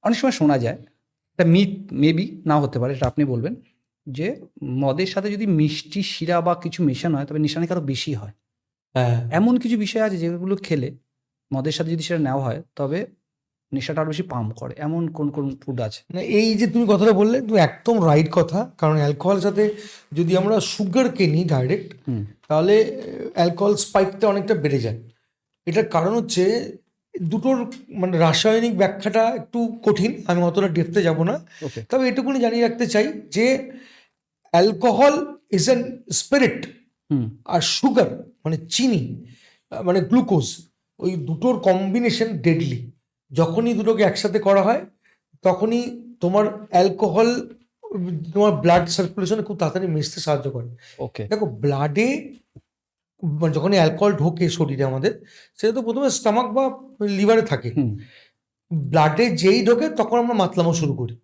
অনেক সময় শোনা যায়, একটা মিথ মেবি না হতে পারে, এটা আপনি বলবেন, যে মদের সাথে যদি মিষ্টি শিরা বা কিছু মেশানো হয় তবে নেশানাকি আরও বেশি হয়। হ্যাঁ, এমন কিছু বিষয় আছে যেগুলো খেলে মদের সাথে যদি সেটা নেওয়া হয় তবে নেশাটা আরও বেশি পাম্প করে, এমন কোন কোন ফুড আছে? না এই যে তুমি কথাটা বললে তুমি একদম রাইট কথা, কারণ অ্যালকোহলের সাথে যদি আমরা সুগারকে নিই ডাইরেক্ট, তাহলে অ্যালকোহল স্পাইকটা অনেকটা বেড়ে যায়। এটার কারণ হচ্ছে দুটোর মানে রাসায়নিক ব্যাখ্যাটা একটু কঠিন, আমি অতটা ডেপথে যাব না। ওকে। তবে এটুকুনি জানিয়ে রাখতে চাই যে অ্যালকোহল ইজ অ্যান স্পিরিট, আর সুগার মানে চিনি মানে গ্লুকোজ, ওই দুটোর কম্বিনেশন ডেডলি। যখনই দুটোকে একসাথে করা হয় তখনই তোমার অ্যালকোহল তোমার ব্লাড সার্কুলেশনে খুব তাড়াতাড়ি মিশতে সাহায্য করে। ওকে। দেখো ব্লাডে যখনই অ্যালকোহল ঢোকে শরীরে আমাদের, সেটা তো প্রথমে স্টমাক বা লিভারে থাকে। ব্লাডে যেই ঢোকে তখন আমরা মাতলামো শুরু করি।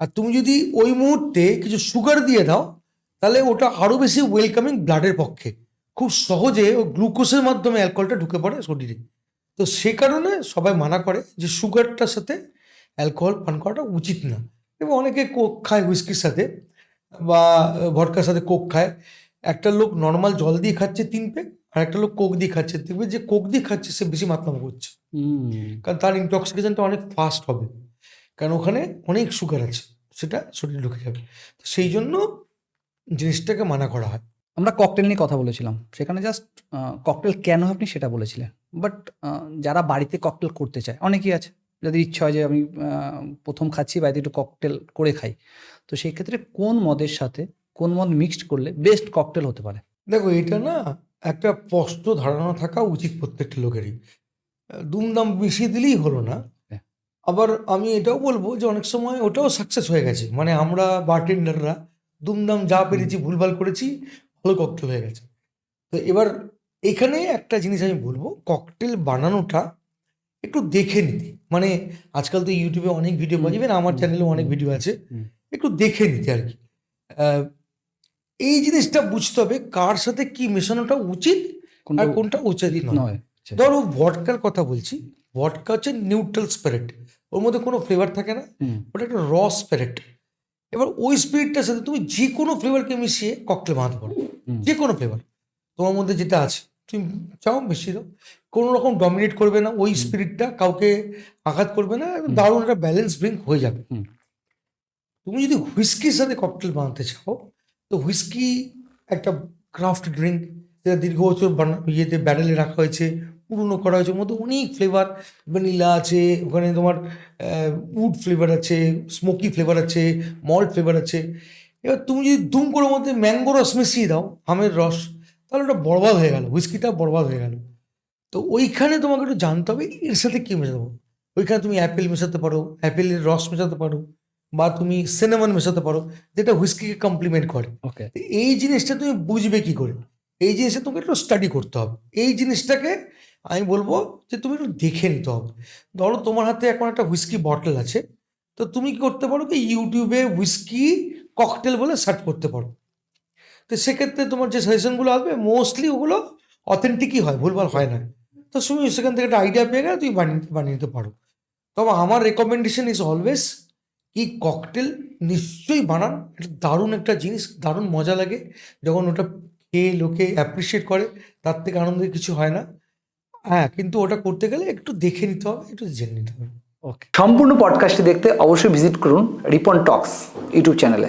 আর তুমি যদি ওই মুহূর্তে কিছু সুগার দিয়ে দাও তাহলে ওটা আরো বেশি ওয়েলকামিং ব্লাডের পক্ষে। খুব সহজে ও গ্লুকোজের মাধ্যমে অ্যালকোহলটা ঢুকে পড়ে শরীরে। তো সে কারণে সবাই মানা করে যে সুগারটার সাথে অ্যালকোহল পান করাটা উচিত না। এবং অনেকে কোক খায় হুইস্কির সাথে বা ভডকার সাথে কোক খায়। একটা লোক নর্মাল জল দিয়ে খাচ্ছে 3 পেগ, আর একটা লোক কোক দিয়ে খাচ্ছে, দেখবে যে কোক দিয়ে খাচ্ছে সে বেশি মাতলামো করছে, কারণ তার ইনটক্সিকেশনটা অনেক ফাস্ট হবে, কারণ ওখানে অনেক সুগার আছে, সেটা শরীরে ঢুকে যাবে। তো সেই জন্য জিনিসটাকে মানা করা হয়। আমরা ককটেল নিয়ে কথা বলেছিলাম, সেখানে জাস্ট ককটেল কেন আপনি সেটা বলেছিলেন, বাট যারা বাড়িতে ককটেল করতে চায় অনেকেই আছে, যাদের ইচ্ছা হয় যে আমি প্রথম খাচ্ছি বাড়িতে একটু ককটেল করে খাই, তো সেই ক্ষেত্রে কোন মদের সাথে কোন মদ মিক্সড করলে বেস্ট ককটেল হতে পারে? দেখো এটা না একটা স্পষ্ট ধারণা থাকা উচিত প্রত্যেকটা লোকেরই। দুমদাম মিশিয়ে দিলেই হলো না। হ্যাঁ। আবার আমি এটাও বলবো যে অনেক সময় ওটাও সাকসেস হয়ে গেছে, মানে আমরা বারটেন্ডাররা দুমদাম যা পেরেছি ভুলভাল করেছি, ভালো ককটেল হয়ে গেছে। তো এবার এখানে একটা জিনিস আমি বলবো, ককটেল বানানোটা একটু দেখে নিতে, মানে আজকাল তো ইউটিউবে অনেক ভিডিও পাওয়া যাবে, আমার চ্যানেলেও অনেক ভিডিও আছে, একটু দেখে নিতে আর কি। এই জিনিসটা বুঝতে হবে কার সাথে কি মেশানোটা উচিত আর কোনটা উচিত নয়। ধরো ভডকার কথা বলছি, ভডকা হচ্ছে নিউট্রাল স্পিরিট, ওর মধ্যে কোনো ফ্লেভার থাকে না, ওটা একটা র স্পিরিট। এবার ওই স্পিরিটটার সাথে তুমি যে কোনো ফ্লেভারকে মিশিয়ে ককটেল বানাতে পারো, যে কোনো ফ্লেভার তোমার মধ্যে যেটা আছে তুমি চাও মিশিয়ে দাও, কোনো রকম ডমিনেট করবে না ওই স্পিরিটটা, কাউকে আঘাত করবে না, দারুণ একটা ব্যালেন্স ব্রিং হয়ে যাবে। তুমি যদি হুইস্কির সাথে ককটেল বানাতে চাও, তো হুইস্কি একটা ক্রাফট ড্রিঙ্ক, যেটা দীর্ঘ বছর ইয়েতে ব্যারেলে রাখা হয়েছে, পুরনো করা হয়েছে, ওর মধ্যে অনেক ফ্লেভার, ভ্যানিলা আছে, ওখানে তোমার উড ফ্লেভার আছে, স্মোকি ফ্লেভার আছে, মল্ট ফ্লেভার আছে। এবার তুমি যদি দুম করে মধ্যে ম্যাঙ্গো রস মিশিয়ে দাও, আমের রস, তাহলে ওটা বরবাদ হয়ে গেল, হুইস্কিটা বরবাদ হয়ে গেল। তো ওইখানে তোমাকে একটু জানতে হবে এর সাথে কী মেশাবো। ওইখানে তুমি অ্যাপেল মেশাতে পারো, অ্যাপেলের রস মেশাতে পারো, বা তুমি সিনেমন মেশাতে পারো, যেটা হুইস্কিকে কমপ্লিমেন্ট করে। ওকে। এই জিনিসটা তুমি বুঝবে কি করে, এই জিনিসটা তোমাকে একটু স্টাডি করতে হবে। এই জিনিসটাকে আমি বলবো যে তুমি একটু দেখে নিতে হবে। ধরো তোমার হাতে এখন একটা হুইস্কি বটল আছে, তো তুমি কি করতে পারো কি ইউটিউবে হুইস্কি ককটেল বলে সার্চ করতে পারো। তো সেক্ষেত্রে তোমার যে সাজেশনগুলো আসবে মোস্টলি ওগুলো অথেন্টিকই হয়, ভুলভাল হয় না। তো তুমি সেখান থেকে একটা আইডিয়া পেয়ে গেলে তুমি বানিয়ে নিতে পারো। তবে আমার রেকমেন্ডেশন ইজ অলওয়েজ কি ককটেল নিশ্চয়ই বানান, এটা দারুণ একটা জিনিস, দারুণ মজা লাগে যখন ওটা খেয়ে লোকে অ্যাপ্রিসিয়েট করে, তার থেকে আনন্দের কিছু হয় না। হ্যাঁ, কিন্তু ওটা করতে গেলে একটু দেখে নিতে হবে, একটু জেনে নিতে হবে। ওকে। সম্পূর্ণ পডকাস্টটি দেখতে অবশ্যই ভিজিট করুন রিপন টক্স ইউটিউব চ্যানেলে।